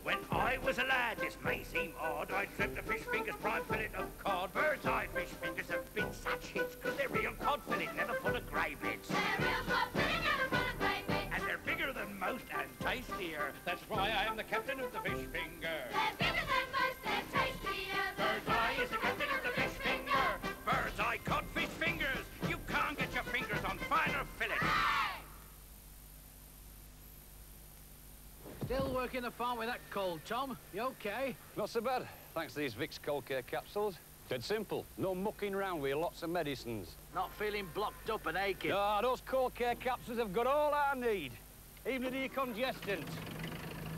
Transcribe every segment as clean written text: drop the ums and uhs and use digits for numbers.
When I was a lad, this may seem odd, I dreamt of fish fingers, prime fillet of cod. Bird's eye fish fingers have been such hits, 'cause they're real cod fillet, never full of grey bits. They're real cod fillet, never full of grey bits. And they're bigger than most and tastier. That's why I am the captain of the fish finger. They're bigger than most, they're tastier. Bird's eye is the captain of the fish finger. Bird's eye codfish fingers. You can't get your fingers on finer fillet. Still working the farm with that cold, Tom? You okay? Not so bad, thanks to these Vicks cold care capsules. Dead simple, no mucking around with lots of medicines. Not feeling blocked up and aching? No, those cold care capsules have got all I need, even a decongestant.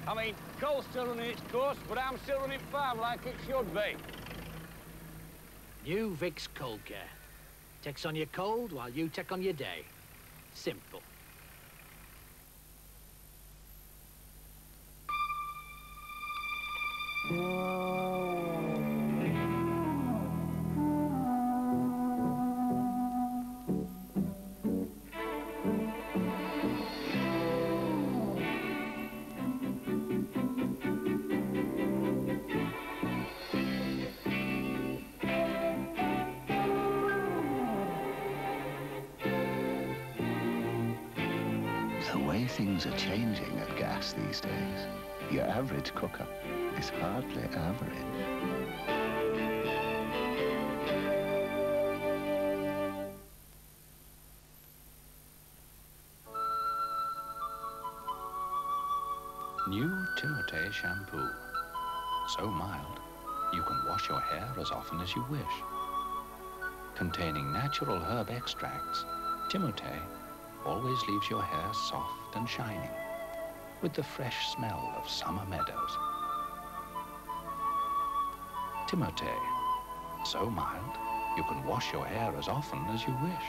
I mean, cold's still running its course, but I'm still running farm like it should be. New Vicks Cold Care. Takes on your cold while you take on your day. Simple. The way things are changing at Gas these days, your average cooker is hardly average. New Timotei shampoo. So mild, you can wash your hair as often as you wish. Containing natural herb extracts, Timotei always leaves your hair soft and shining, with the fresh smell of summer meadows. Timotei, so mild, you can wash your hair as often as you wish.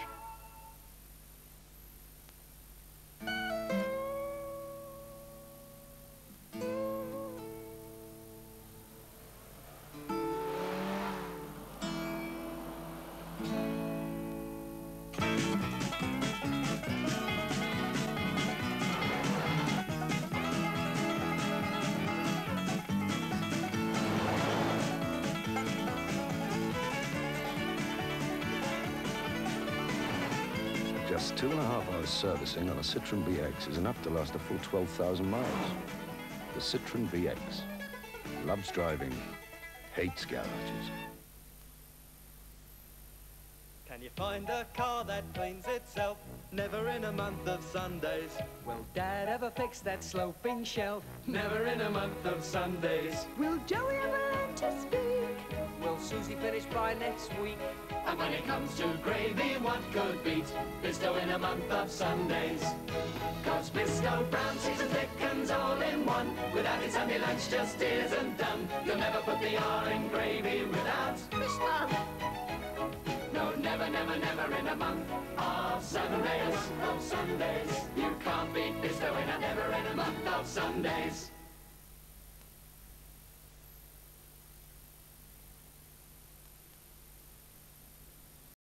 Just 2.5 hours servicing on a Citroen BX is enough to last a full 12,000 miles. The Citroen BX. Loves driving, hates garages. Can you find a car that cleans itself? Never in a month of Sundays. Will Dad ever fix that sloping shelf? Never in a month of Sundays. Will Joey ever learn to speak? Will Susie finish by next week? And when it comes to gravy, what could beat Bisto in a month of Sundays? 'Cause Bisto brown seasons thickens all in one. Without it, Sunday lunch just isn't done. You'll never put the R in gravy without Bisto. No, never, never, never in a month of Sundays. You can't beat Bisto in a never in a month of Sundays.